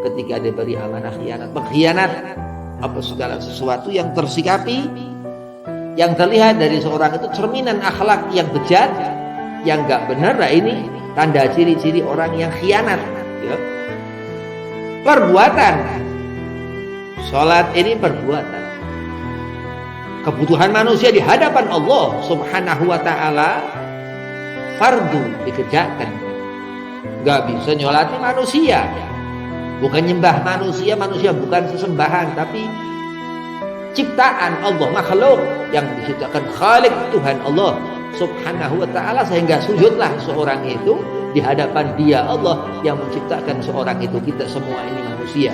ketika diberi amanah khianat, pengkhianat, apa segala sesuatu yang tersikapi, yang terlihat dari seorang itu cerminan akhlak yang bejat, yang enggak benar. Nah, ini tanda ciri-ciri orang yang khianat, ya. Perbuatan. Salat ini perbuatan. Kebutuhan manusia di hadapan Allah Subhanahu wa taala fardu dikerjakan. Enggak bisa nyolati manusia. Bukan nyembah manusia, manusia bukan sesembahan, tapi ciptaan Allah, makhluk yang diciptakan Khalik Tuhan Allah Subhanahu wa taala, sehingga sujudlah seorang itu di hadapan Dia Allah yang menciptakan seorang itu. Kita semua ini manusia.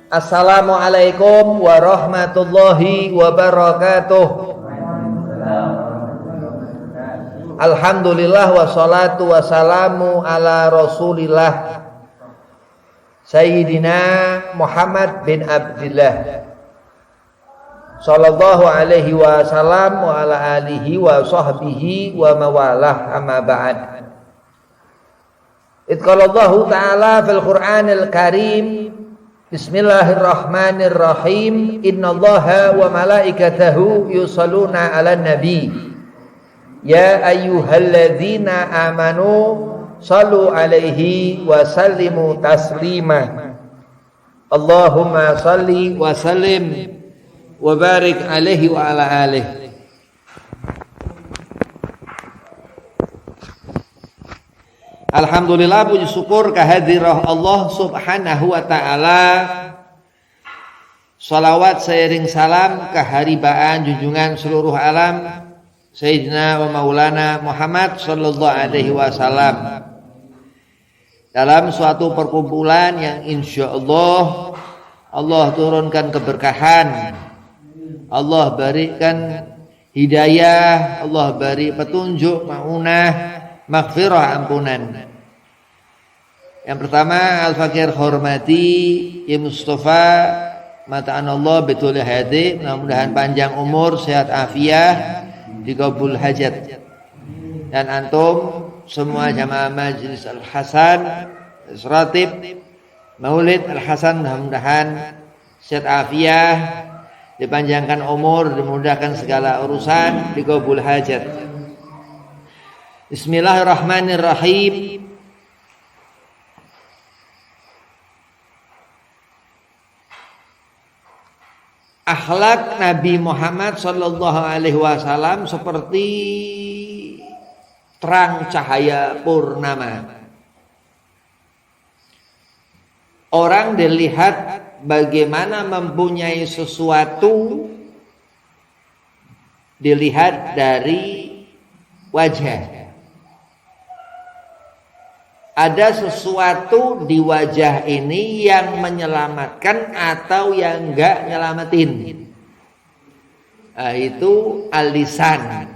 Assalamualaikum warahmatullahi wabarakatuh. Alhamdulillah wassalatu wassalamu ala Rasulillah Sayyidina Muhammad bin Abdillah sallallahu alaihi wasallam wa ala alihi wa sahbihi wa mawalah, amma ba'd. Itqalallahu ta'ala fil Qur'anil Karim, Bismillahirrahmanirrahim. Innallaha wa malaikatahu yusalluna 'alan nabi. Ya ayyuhalladzina amanu sallu 'alaihi wa sallimu taslima. Allahumma salli wa sallim wa barik 'alaihi wa ala alihi. Alhamdulillah, puji syukur kehadiran Allah Subhanahu wa taala. Salawat seiring salam keharibaan junjungan seluruh alam Sayyidina wa Maulana Muhammad sallallahu alaihi wasallam, dalam suatu perkumpulan yang insyaallah Allah turunkan keberkahan, Allah berikan hidayah, Allah beri petunjuk, maunah, maghfirah, ampunan. Yang pertama, Al-Fakir hormati Ya Mustafa mata'anallah betul hadi, mudah-mudahan panjang umur, sehat afiah, dikabul hajat. Dan antum semua jamaah Majlis Al-Hasan, Ratib Maulid Al-Hasan, mudah-mudahan sehat afiah, dipanjangkan umur, dimudahkan segala urusan, dikabul hajat. Bismillahirrahmanirrahim. Akhlak Nabi Muhammad sallallahu alaihi wasallam seperti terang cahaya purnama. Orang dilihat bagaimana mempunyai sesuatu dilihat dari wajah. Ada sesuatu di wajah ini yang menyelamatkan atau yang enggak nyelamatin. Nah, itu al-lisan,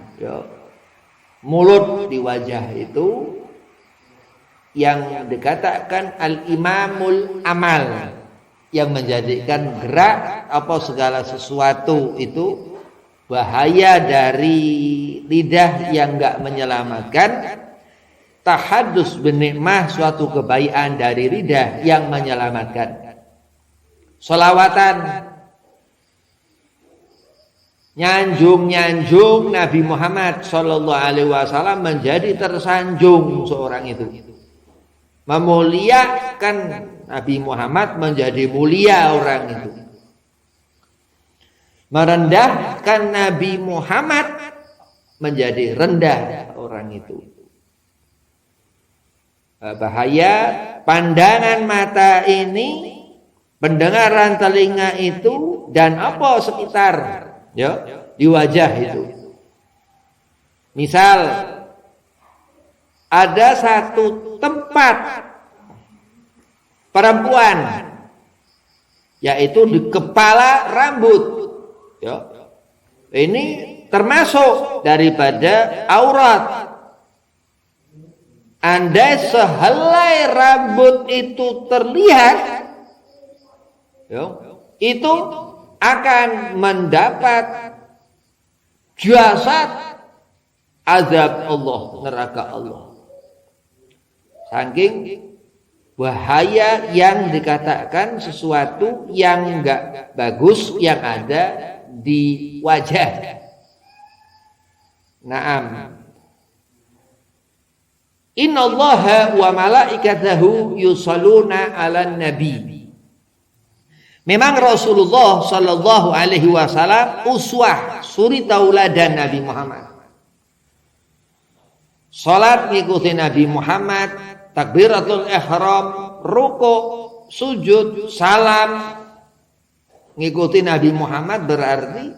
mulut di wajah itu yang dikatakan al-imamul amal, yang menjadikan gerak apa segala sesuatu itu. Bahaya dari lidah yang enggak menyelamatkan, tahadus binikmah, suatu kebaikan dari lidah yang menyelamatkan. Sholawatan, nyanjung Nabi Muhammad sallallahu alaihi wasallam menjadi tersanjung seorang itu. Memuliakan Nabi Muhammad menjadi mulia orang itu. Merendahkan Nabi Muhammad menjadi rendah orang itu. Bahaya pandangan mata ini, pendengaran telinga itu, dan apa sekitar di wajah itu. Misal ada satu tempat perempuan, yaitu di kepala rambut, ini termasuk daripada aurat. Andai sehelai rambut itu terlihat, itu akan mendapat jasad azab Allah, neraka Allah. Saking bahaya yang dikatakan sesuatu yang enggak bagus yang ada di wajah. Naam. Innallaha wa malaikatahu yusalluna 'alan nabi. Memang Rasulullah sallallahu alaihi wasallam uswah, suri tauladan Nabi Muhammad. Salat ngikuti Nabi Muhammad, takbiratul ihram, ruku, sujud, salam ngikuti Nabi Muhammad, berarti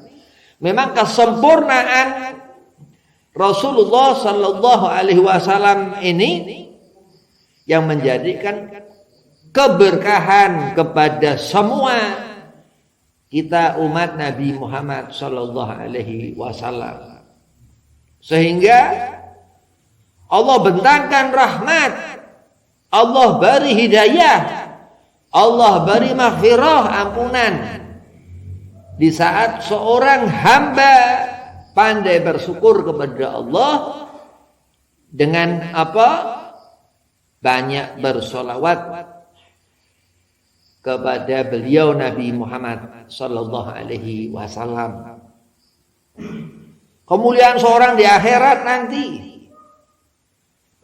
memang kesempurnaan Rasulullah sallallahu alaihi wasallam ini yang menjadikan keberkahan kepada semua kita umat Nabi Muhammad sallallahu alaihi wasallam. Sehingga Allah bentangkan rahmat, Allah beri hidayah, Allah beri maghfirah, ampunan di saat seorang hamba pandai bersyukur kepada Allah dengan apa? Banyak bersolawat kepada beliau Nabi Muhammad sallallahu alaihi wasallam. Kemuliaan seorang di akhirat nanti.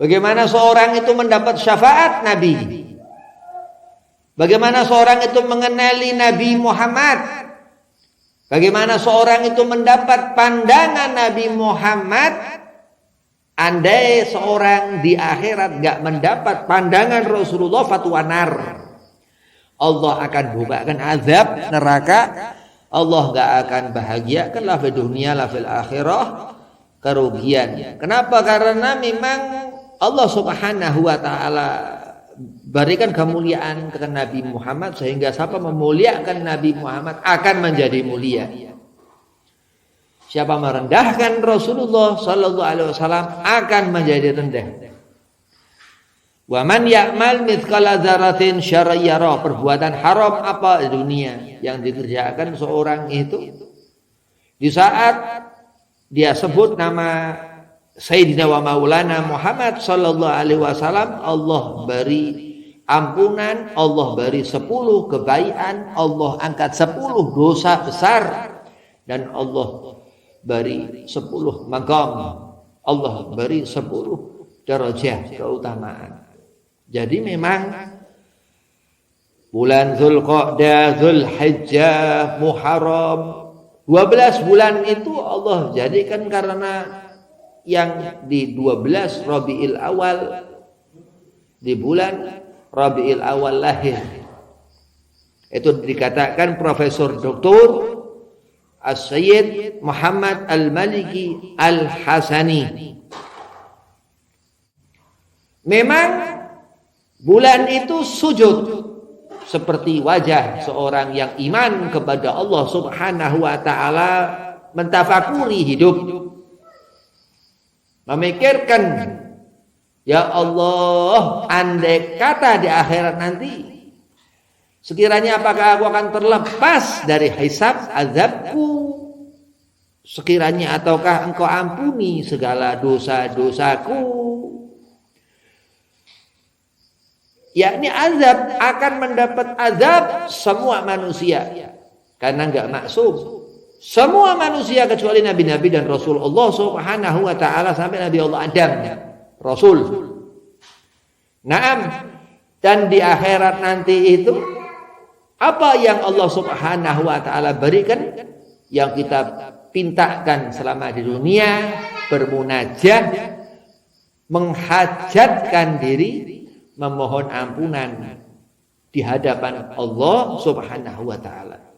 Bagaimana seorang itu mendapat syafaat Nabi? Bagaimana seorang itu mengenali Nabi Muhammad? Bagaimana seorang itu mendapat pandangan Nabi Muhammad? Andai seorang di akhirat gak mendapat pandangan Rasulullah, fatwa nar. Allah akan bukakan azab neraka. Allah gak akan bahagiakan la fil dunia la fil akhirah, kerugian. Kenapa? Karena memang Allah Subhanahu wa taala berikan kemuliaan kepada Nabi Muhammad, sehingga siapa memuliakan Nabi Muhammad akan menjadi mulia. Siapa merendahkan Rasulullah sallallahu alaihi wasallam akan menjadi rendah. Wa man ya'mal mithqala dzarratin syarran yara. Perbuatan haram apa di dunia yang dikerjakan seorang itu, di saat dia sebut nama Sayyidina wa Maulana Muhammad sallallahu alaihi wasallam, Allah beri ampunan, Allah beri 10 kebaikan, Allah angkat 10 dosa besar, dan Allah beri 10 maqam, Allah beri 10 darajah keutamaan. Jadi memang bulan Dzulqa'dah, Dzulhijjah, Muharram, 12 bulan itu Allah jadikan karena yang di 12 Rabiul Awal, di bulan Rabiul Awal lahir. Itu dikatakan Profesor Dr. As-Sayyid Muhammad Al-Maliki Al-Hasani. Memang bulan itu sujud seperti wajah seorang yang iman kepada Allah Subhanahu wa taala, mentafakuri hidup, memikirkan, ya Allah, andai kata di akhirat nanti sekiranya apakah aku akan terlepas dari hisab azabku, sekiranya ataukah engkau ampuni segala dosa-dosaku, yakni azab, akan mendapat azab semua manusia karena enggak maksum. Semua manusia kecuali nabi-nabi dan rasul Allah Subhanahu wa taala sampai Nabi Allah Adam, rasul. Naam, dan di akhirat nanti itu apa yang Allah Subhanahu wa taala berikan, yang kita pintakan selama di dunia, bermunajat, menghajatkan diri, memohon ampunan di hadapan Allah Subhanahu wa taala.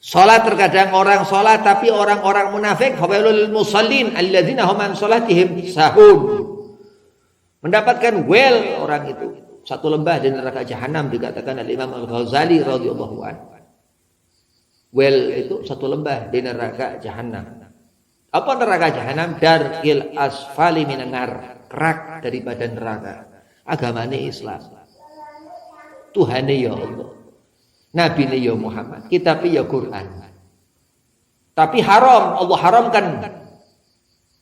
Salat, terkadang orang salat tapi orang-orang munafik, hawailul musallin alladzina hum an salatihim sahun. Mendapatkan well orang itu, satu lembah di neraka jahanam, dikatakan oleh Imam Al-Ghazali radhiyallahu anhu. Well itu satu lembah di neraka jahanam. Apa neraka jahanam? Darkil asfali minan nar, kerak daripada neraka. Agamanya Islam. Tuhane ya Allah. Nabi ini ya Muhammad, kitab ya Quran. Tapi haram, Allah haramkan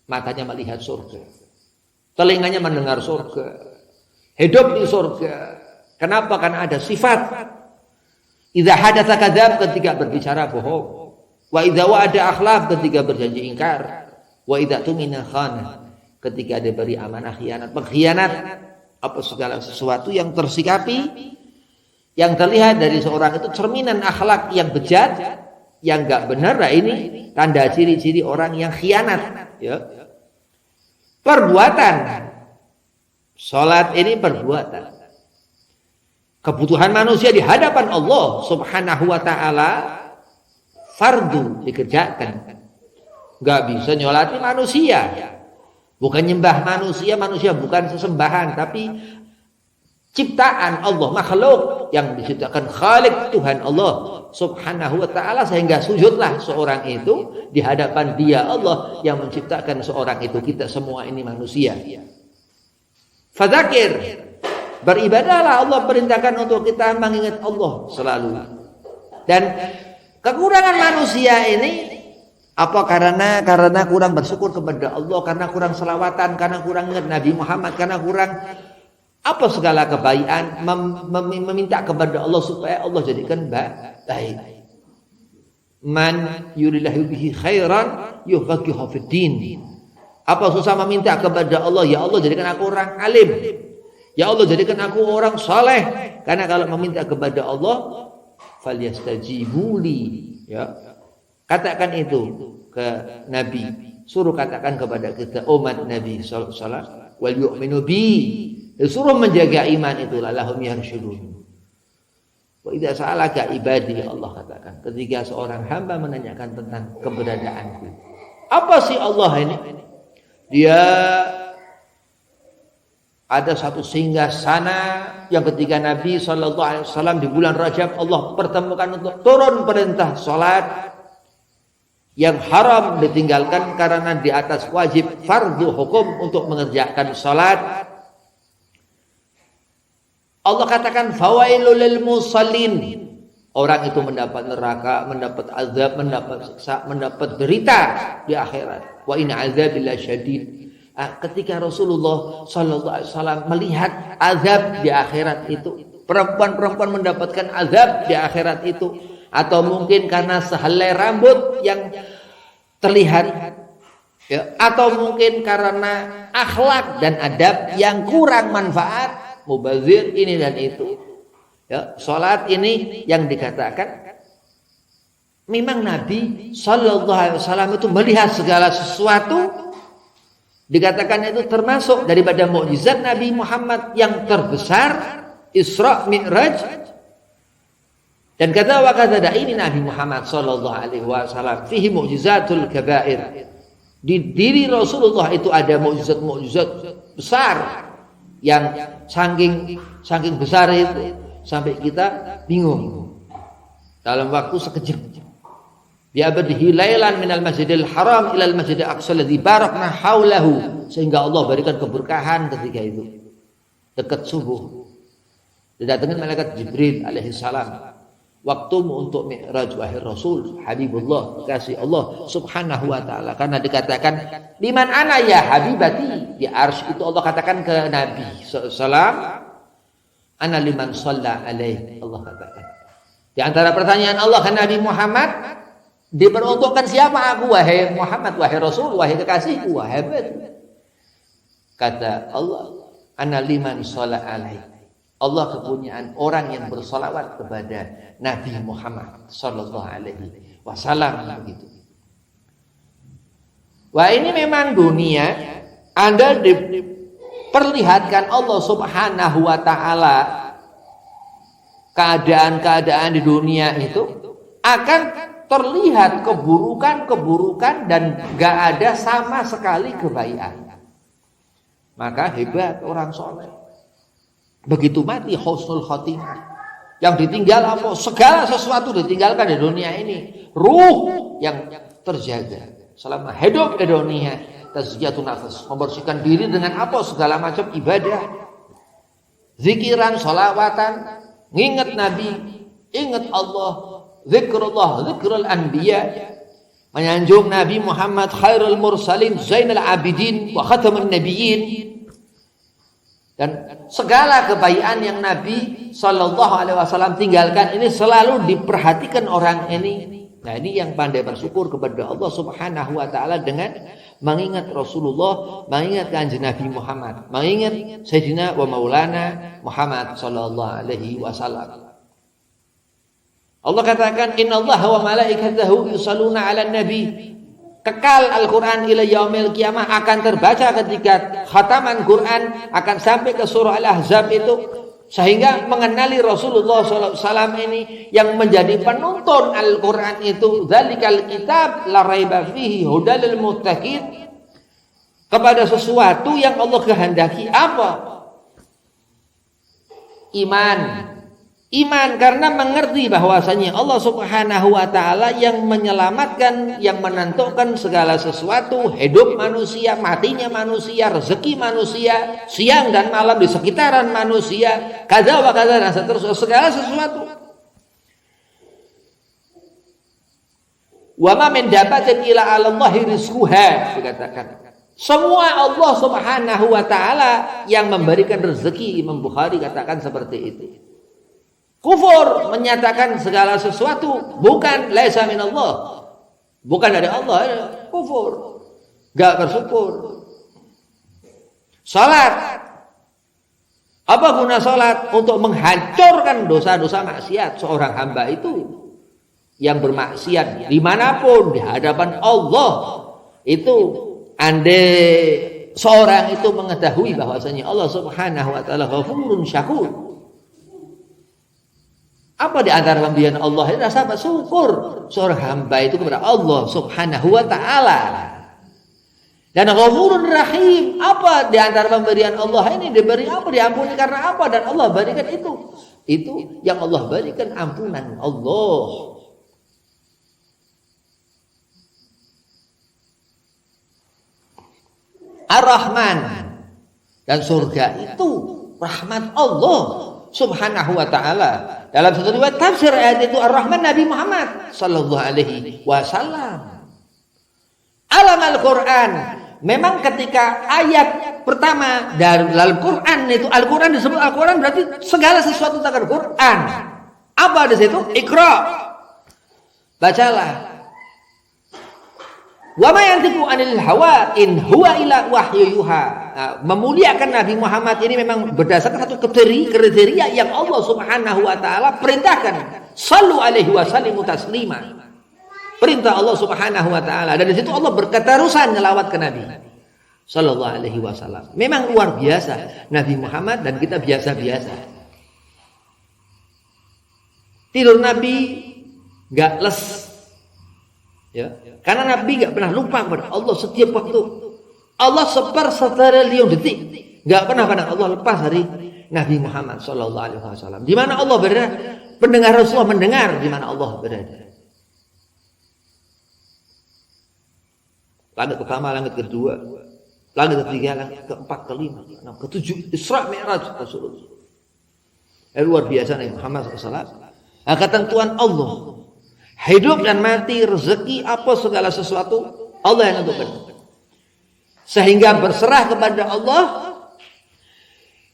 matanya melihat surga, telinganya mendengar surga, hidup di surga. Kenapa? Karena ada sifat. Idza hadatsa kadzab, ketika berbicara bohong. Wa idza wa'ada akhlaf, ketika berjanji ingkar. Wa idza tumina khana, ketika diberi amanah khianat, pengkhianat. Apa segala sesuatu yang tersikapi, yang terlihat dari seorang itu cerminan akhlak yang bejat, yang enggak benar. Nah, ini tanda ciri-ciri orang yang khianat, ya. Perbuatan. Salat ini perbuatan. Kebutuhan manusia di hadapan Allah Subhanahu wa taala fardu dikerjakan. Enggak bisa nyolati manusia. Bukan nyembah manusia, manusia bukan sesembahan, tapi ciptaan Allah, makhluk yang diciptakan Khalik, Tuhan Allah Subhanahu wa taala, sehingga sujudlah seorang itu di hadapan Dia, Allah yang menciptakan seorang itu. Kita semua ini manusia. Fadzakir, beribadahlah. Allah perintahkan untuk kita mengingat Allah selalu. Dan kekurangan manusia ini apa? Karena kurang bersyukur kepada Allah, karena kurang selawatan, karena kurang ingat Nabi Muhammad, karena kurang apa segala kebaikan, meminta kepada Allah supaya Allah jadikan baik. Man yuridillahu bihi khairan yufaqihu fid din. Apa susah meminta kepada Allah, ya Allah jadikan aku orang alim. Ya Allah jadikan aku orang saleh. Karena kalau meminta kepada Allah, falyastajibuli, ya. Katakan itu ke Nabi. Suruh katakan kepada kita umat Nabi sallallahu alaihi wasallam, wal yu'minu bi. Suruh menjaga iman itu, lahum yarshudun. Wa idza sa'alaka ibadi, Allah katakan, ketika seorang hamba menanyakan tentang keberadaanku. Apa sih Allah ini? Dia ada satu singgah sana yang ketika Nabi SAW di bulan Rajab Allah pertemukan untuk turun perintah salat yang haram ditinggalkan karena di atas wajib fardu hukum untuk mengerjakan salat. Allah katakan fawailul lil musallin. Orang itu mendapat neraka, mendapat azab, mendapat siksa, mendapat derita di akhirat. Wa in azabil syadid. Ketika Rasulullah sallallahu alaihi wasallam melihat azab di akhirat itu, perempuan-perempuan mendapatkan azab di akhirat itu, atau mungkin karena sehelai rambut yang terlihat, ya, atau mungkin karena akhlak dan adab yang kurang manfaat, mubazir ini dan itu. Ya, salat ini yang dikatakan memang Nabi sallallahu alaihi wasallam itu melihat segala sesuatu. Dikatakan itu termasuk daripada mukjizat Nabi Muhammad yang terbesar, Isra Mi'raj. Dan kata wa kata ini Nabi Muhammad sallallahu alaihi wasallam fihi mukjizatul kabair. Di diri Rasulullah itu ada mukjizat-mukjizat besar yang saking besar itu sampai kita bingung. Dalam waktu sekejap. Bi'abadihi lailan minal masjidil haram ilal masjidil aqsa alladzi barakna haulahu, sehingga Allah berikan keberkahan ketika itu dekat subuh didatangkan malaikat Jibril alaihi salam. Waktumu untuk mi'raj wahai Rasul Habibullah, kasih Allah Subhanahu wa taala. Karena dikatakan liman ana ya habibati, di arsy itu Allah katakan ke Nabi sallallahu, ana liman shalla alaihi. Allah katakan di antara pertanyaan Allah ke Nabi Muhammad, diperuntukkan siapa aku wahai Muhammad, wahai Rasul, wahai kekasihku, wahai Habib. Kata Allah, ana liman shalla alaihi. Allah kepunyaan orang yang bersalawat kepada Nabi Muhammad sallallahu alaihi wasallam, begitu. Wah, ini memang dunia Anda diperlihatkan Allah Subhanahu wa taala keadaan-keadaan di dunia itu akan terlihat keburukan-keburukan dan gak ada sama sekali kebaikan. Maka hebat orang soleh. Begitu mati husnul khotimah. Yang ditinggal apa? Segala sesuatu ditinggalkan di dunia ini. Ruh yang terjaga selama hidup di dunia. Tazkiyatun nafas, membersihkan diri dengan apa? Segala macam ibadah. Zikiran, sholawatan, nginget Nabi, ingat Allah, zikrullah, zikrul anbiya. Menyanjung Nabi Muhammad khairul mursalin, zainal abidin, wa khatamun nabiyyin. Dan segala kebaikan yang Nabi Sallallahu Alaihi Wasallam tinggalkan ini selalu diperhatikan orang ini. Nah, ini yang pandai bersyukur kepada Allah Subhanahu Wa Taala dengan mengingat Rasulullah, mengingat kanjeng Nabi Muhammad, mengingat Sayyidina wa Maulana Muhammad Sallallahu Alaihi Wasallam. Allah katakan innallaha wa malaikatahu yusalluna 'alan nabi. Kekal Al-Qur'an ila yaumil qiyamah, akan terbaca ketika khataman Quran akan sampai ke surah Al-Ahzab itu, sehingga mengenali Rasulullah SAW ini yang menjadi penuntun Al-Quran itu. Dzalikal kitab la raiba fihi hudal lil muttaqin, kepada sesuatu yang Allah kehendaki apa? Iman, karena mengerti bahwasanya Allah Subhanahu Wa Taala yang menyelamatkan, yang menentukan segala sesuatu, hidup manusia, matinya manusia, rezeki manusia, siang dan malam di sekitaran manusia, kada wa kada dan seterusnya, segala sesuatu. Wa ma min dabatin ila 'alallahi rizquha, dikatakan. Semua Allah Subhanahu Wa Taala yang memberikan rezeki. Imam Bukhari katakan seperti itu. Kufur menyatakan segala sesuatu bukan laisa minallah, bukan dari Allah, kufur, enggak bersyukur. Salat, apa guna salat? Untuk menghancurkan dosa-dosa maksiat seorang hamba itu yang bermaksiat dimanapun di hadapan Allah itu. Andai seorang itu mengetahui bahwasanya Allah Subhanahu Wa Taala Ghafurun Syakur, apa di antara pemberian Allah ini rasa bersyukur seorang hamba itu kepada Allah Subhanahu Wa Taala. Dan Ghafurur Rahim, apa di antara pemberian Allah ini? Diberi apa? Diampuni karena apa? Dan Allah berikan itu yang Allah berikan, ampunan Allah. Ar-Rahman, dan surga itu rahmat Allah Subhanahu Wa Taala. Dalam satu riwayat tafsir ayat itu Ar-Rahman Nabi Muhammad Sallallahu Alaihi Wasallam. Alam Al-Quran, memang ketika ayat pertama dari Al-Quran itu, Al-Quran disebut Al-Quran berarti segala sesuatu tentang Al-Quran. Apa di situ? Iqra, bacalah. Wa ma yantiqu 'anil hawa in huwa illa wahyu yuha. Nah, memuliakan Nabi Muhammad ini memang berdasarkan satu kriteria yang Allah Subhanahu Wa Taala perintahkan. Shallu alaihi wa sallimu taslima. Perintah Allah Subhanahu Wa Taala, dan di situ Allah berketerusan nyelawat ke Nabi Sallallahu Alaihi Wasallam. Memang luar biasa Nabi Muhammad, dan kita biasa-biasa. Tidur Nabi enggak les. Ya, karena Nabi enggak pernah lupa kepada Allah setiap waktu. Allah sepersetriliun detik enggak pernah Allah lepas dari Nabi Muhammad Sallallahu Alaihi Wasallam. Di mana Allah berada, pendengar Rasulullah mendengar di mana Allah berada. Langit pertama, langit kedua, langit ketiga, langit keempat, kelima, keenam, ketujuh, Isra Mi'raj Rasulullah. Luar biasa Nabi Muhammad SAW. Nah, ketentuan Allah, hidup dan mati, rezeki, apa segala sesuatu Allah yang tentukan. Sehingga berserah kepada Allah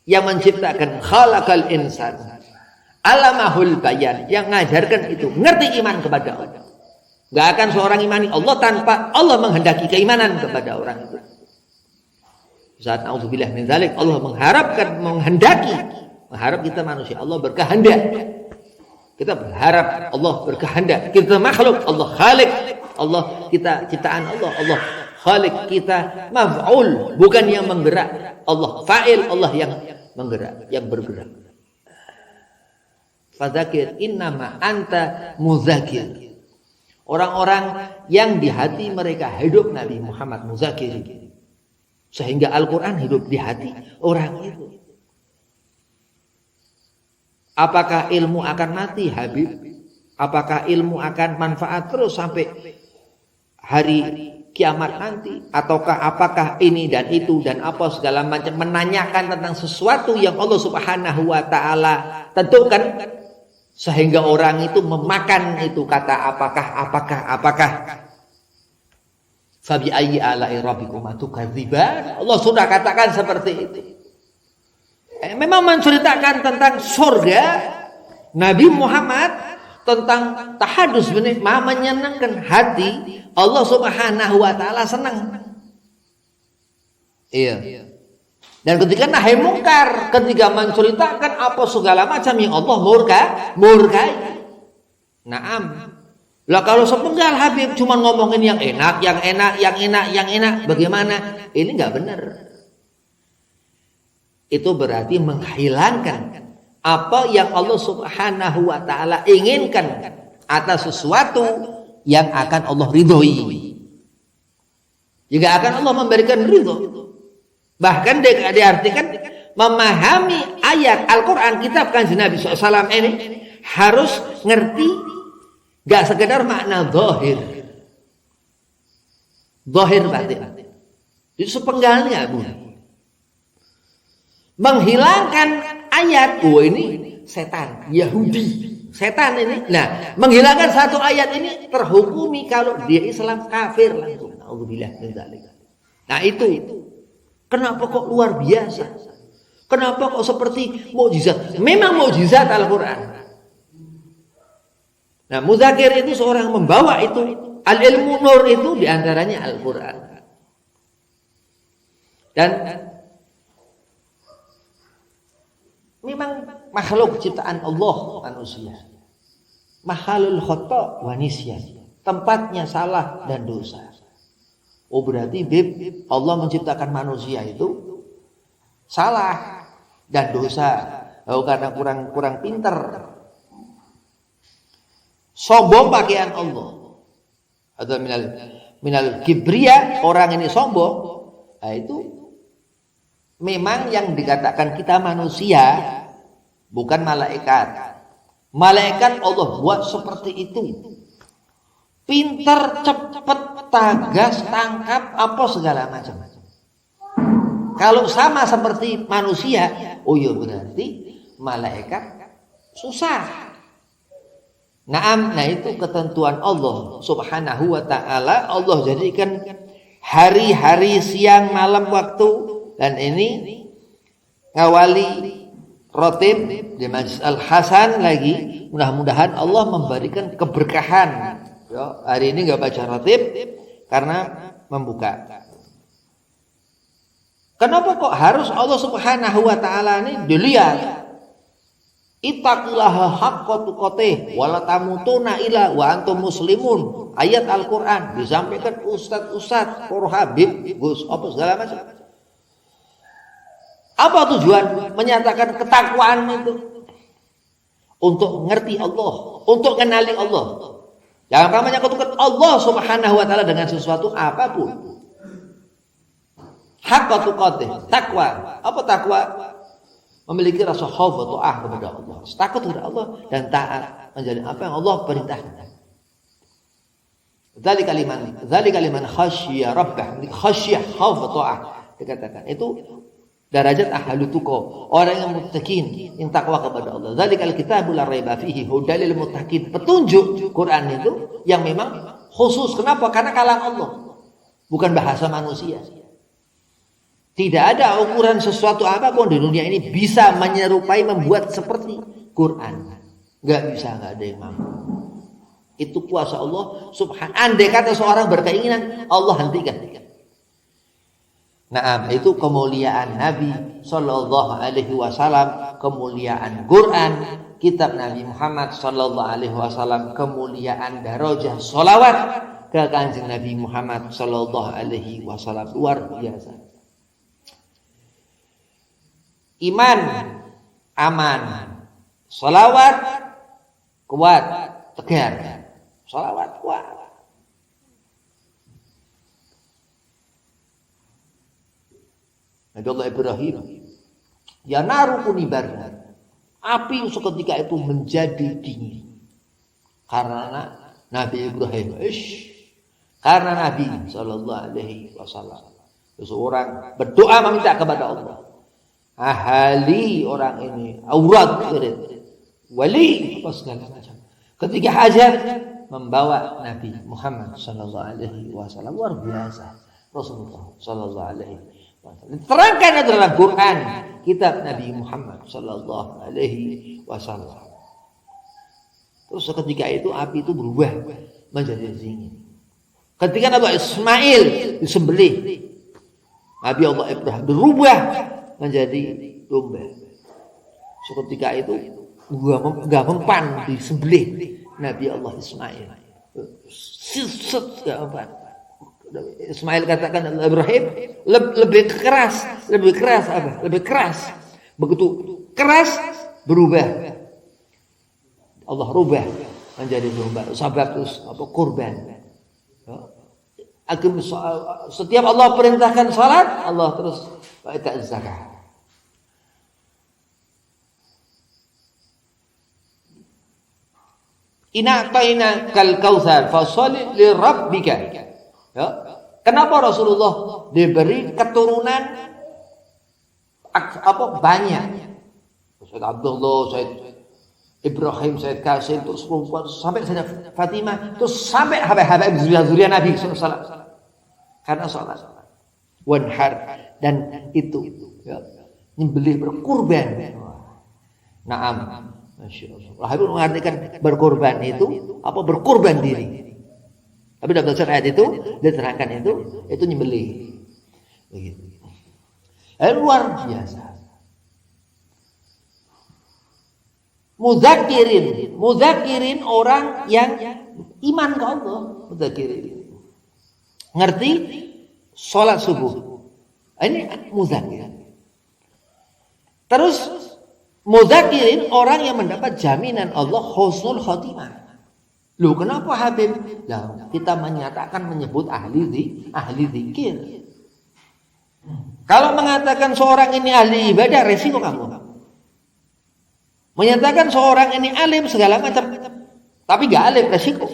yang menciptakan, khalaqal insan, alamahul bayan, yang mengajarkan itu, ngerti iman kepada Allah. Gak akan seorang imani Allah tanpa Allah menghendaki keimanan kepada orang itu. Saat na'udzubillah min dzalik, Allah mengharap kita manusia, Allah berkehendak. Kita berharap Allah berkehendak. Kita makhluk, Allah khalik. Allah kita ciptaan Allah, Allah khalik. Kita maf'ul, bukan yang menggerak. Allah fa'il, Allah yang menggerak, yang bergerak. Fadzakir innama anta mudzakir. Orang-orang yang di hati mereka hidup Nabi Muhammad muzakir, sehingga Al-Quran hidup di hati orang itu. Apakah ilmu akan mati, Habib? Apakah ilmu akan manfaat terus sampai hari kiamat nanti? Ataukah apakah ini dan itu dan apa segala macam, menanyakan tentang sesuatu yang Allah Subhanahu wa Ta'ala tentukan? sehingga orang itu memakan itu kata apakah fabi ayyi ala'i rabbikuma tukadziban. Allah sudah katakan seperti itu. Memang menceritakan tentang surga. Nabi Muhammad tentang tahadus menyenangkan hati. Allah Subhanahu wa taala senang. Iya. Dan ketika nahi mungkar, ketika menceritakan apa segala macam yang Allah murkai. Naam. Lah kalau sepenggal Habib cuma ngomongin yang enak, bagaimana? Ini enggak benar. Itu berarti menghilangkan apa yang Allah Subhanahu wa taala inginkan atas sesuatu yang akan Allah ridhoi. Jika akan Allah memberikan ridho. Bahkan diartikan memahami ayat Al-Quran kitab Kanjeng Nabi SAW ini harus ngerti gak sekedar makna zahir. Zahir batin. Itu sepenggalnya Bu. Menghilangkan ayat, ini setan, Yahudi, setan ini. Nah, menghilangkan satu ayat ini terhukumi kalau dia Islam kafir langsung. Alhamdulillah. Nah itu. Kenapa kok luar biasa? Kenapa kok seperti mukjizat? Memang mukjizat Al-Quran. Nah, Muzakir itu seorang membawa itu. Al-ilmu nur itu diantaranya Al-Quran. Dan memang makhluk ciptaan Allah manusia. Mahalul khata' wa nisyan. Tempatnya salah dan dosa. Oh berarti Allah menciptakan manusia itu salah dan dosa. Oh karena kurang pinter. Sombong pakaian Allah. Atau minal kibriya, orang ini sombong. Nah itu memang yang dikatakan kita manusia bukan malaikat. Malaikat Allah buat seperti itu. Pintar, cepat, tagas, tangkap, apa segala macam. Kalau sama seperti manusia, oh iya berarti malaikat susah. Nah itu ketentuan Allah Subhanahu wa ta'ala. Allah jadikan hari-hari, siang, malam waktu. Dan ini ngawali rotib di Majlis Al-Hasan lagi. Mudah-mudahan Allah memberikan keberkahan. Yo, hari ini nggak baca rotib karena membuka. Kenapa kok harus Allah Subhanahu wa taala ini dilihat? Ittaqillaha haqqa tuqatih wa la tamutuna illa wa antum muslimun. Ayat Al-Qur'an disampaikan ustaz-ustaz, para habib, Gus, apa segala macam. Apa tujuan menyatakan ketakwaan itu? Untuk ngerti Allah, untuk kenali Allah. Jangan pernah menyekutukan Allah Subhanahu wa taala dengan sesuatu apapun. Haqqa tuqatih, takwa. Apa takwa? Memiliki rasa khauf wa ta'ah kepada Allah. Takut kepada Allah dan taat menjadi apa yang Allah perintahkan. Dzalika liman khasyiya rabbah. Khasyiyah, khauf wa ta'ah dikatakan. Itu derajat ahlu tuqa, orang yang muttaqin, yang takwa kepada Allah. Dzalikal kitabul la raiba fihi hudal lil muttaqin. Petunjuk Quran itu yang memang khusus. Kenapa? Karena kalam Allah. Bukan bahasa manusia. Tidak ada ukuran sesuatu apapun di dunia ini bisa menyerupai, membuat seperti Quran. Enggak bisa, enggak ada yang mampu. Itu kuasa Allah Subhanahu. Andai kata seorang berkeinginan, Allah hentikan. Nah, itu kemuliaan Nabi Sallallahu Alaihi Wasallam, kemuliaan Quran, kitab Nabi Muhammad Sallallahu Alaihi Wasallam, kemuliaan darajah solawat ke Kanjeng Nabi Muhammad Sallallahu Alaihi Wasallam, luar biasa. Iman aman, solawat kuat, tegar, solawat kuat. Nabi Allah Ibrahim, ya naru kunibarna, api seketika itu menjadi dingin karena Nabi Ibrahim, karena Nabi Sallallahu Alaihi Wasallam, seseorang berdoa meminta kepada Allah. Ahli orang ini aurat wali, apa segala macam. Ketika hajat membawa Nabi Muhammad sallallahu alaihi wasallam, luar biasa Rasulullah sallallahu alaihi wasallam. Terangkan dalam Quran, kitab Nabi Muhammad sallallahu alaihi wasallam. Terus ketika itu api itu berubah menjadi dingin. Ketika Nabi Ismail disembelih, Nabi Allah Ibrahim berubah menjadi domba. Seketika itu enggak mempan disembelih Nabi Allah Ismail. Enggak mempan. Ismail katakan Ibrahim lebih keras apa? Lebih keras. Begitu keras berubah. Allah rubah menjadi domba. Sebab terus kurban. Setiap Allah perintahkan salat, Allah terus ita zakat. Inna ta'ina kal kautsar fasholli li rabbika. Ya. Kenapa Rasulullah diberi keturunan banyak? Sayyid Abdullah, Sayyid Ibrahim, Sayyid Qasim, terus sampai Sayyidah Fatimah, terus sampai habib zuriat Nabi sallallahu alaihi wasallam. Karena salat. Wanhar dan itu ya, nyembelih berkurban. Naam. Masyaallah. Habib mengartikan berkorban itu apa? Berkorban diri. Tapi dalam tafsir ayat itu diterangkan itu nyembelih. Begitu. Luar biasa. Mudzakirin orang yang iman ke Allah, mudzakirin. Ngerti salat subuh. Ini mudzakir. Terus mudzakirin orang yang mendapat jaminan Allah husnul khotimah. Loh, kenapa Habib? Lah, kita menyebut ahli zikir. Kalau mengatakan seorang ini ahli ibadah, resiko kamu. Menyatakan seorang ini alim segala macam, tapi gak alim, resiko.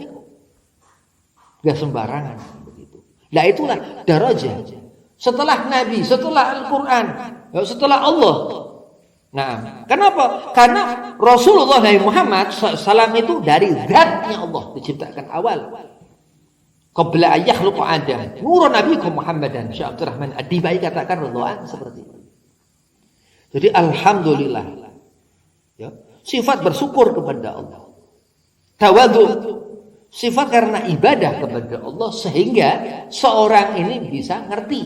Gak sembarangan begitu. Nah itulah darajah. Setelah Nabi, setelah Al-Quran, setelah Allah. Nah, kenapa? Karena Rasulullah Nabi Muhammad SAW itu dari zatnya Allah diciptakan awal. Qabla ayyakhluqa Adam. Nurun nabikum Muhammadan. Syekh Abdul Rahman Ad-Dibai katakan radhiyallahu seperti itu. Jadi alhamdulillah. Ya, sifat bersyukur kepada Allah. Tawadhu. Sifat karena ibadah kepada Allah sehingga seorang ini bisa ngerti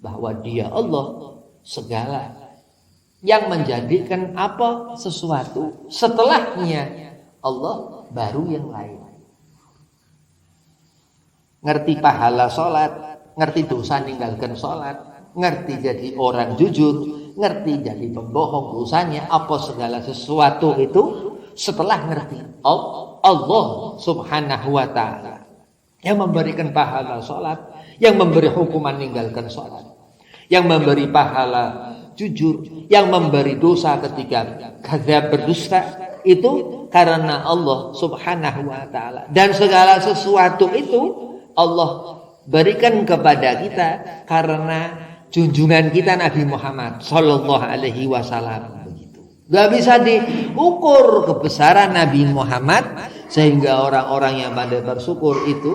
bahwa dia Allah segala yang menjadikan apa sesuatu setelahnya Allah baru yang lain. Ngerti pahala sholat, ngerti dosa ninggalkan sholat, ngerti jadi orang jujur, ngerti jadi pembohong dosanya, apa segala sesuatu itu setelah ngerti Allah subhanahu wa ta'ala yang memberikan pahala sholat, yang memberi hukuman ninggalkan sholat, yang memberi pahala jujur, yang memberi dosa ketika kadzab berdusta, itu karena Allah subhanahu wa ta'ala. Dan segala sesuatu itu Allah berikan kepada kita karena junjungan kita Nabi Muhammad sallallahu alaihi wasallam. Begitu. Gak bisa diukur kebesaran Nabi Muhammad sehingga orang-orang yang pandai bersyukur itu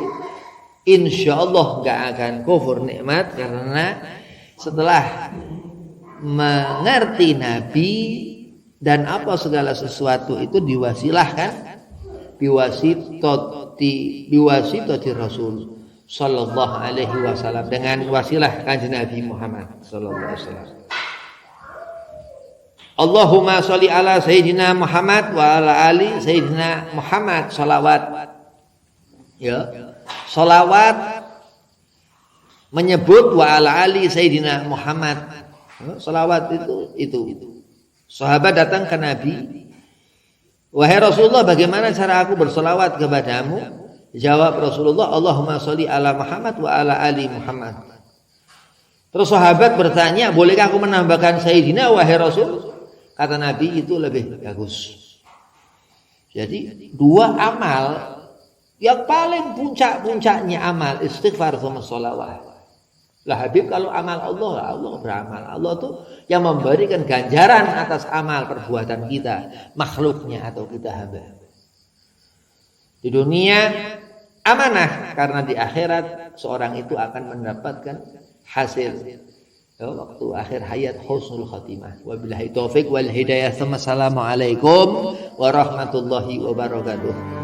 insya Allah gak akan kufur nikmat, karena setelah mengerti Nabi dan apa segala sesuatu itu diwasilahkan biwasitati Rasul sallallahu alaihi wasallam, dengan wasilah kanjeng Nabi Muhammad sallallahu alaihi wasallam. Allahumma sholli ala sayyidina Muhammad wa ala ali sayyidina Muhammad. Salawat ya, salawat menyebut wa ala ali sayyidina Muhammad. Salawat itu. Sahabat datang ke Nabi, wahai Rasulullah, bagaimana cara aku bersalawat kepadamu? Jawab Rasulullah, Allahumma sholli ala Muhammad wa ala ali Muhammad. Terus sahabat bertanya, bolehkah aku menambahkan Sayyidina wahai Rasul? Kata Nabi, itu lebih bagus. Jadi dua amal yang paling puncak-puncaknya amal istighfar sama sholawat. Lah Habib kalau amal Allah, Allah beramal. Allah tuh yang memberikan ganjaran atas amal perbuatan kita, makhluknya atau kita hamba. Di dunia amanah, karena di akhirat seorang itu akan mendapatkan hasil waktu akhir hayat husnul khatimah. Wabillahi taufik wal hidayah. Assalamualaikum warahmatullahi wabarakatuh.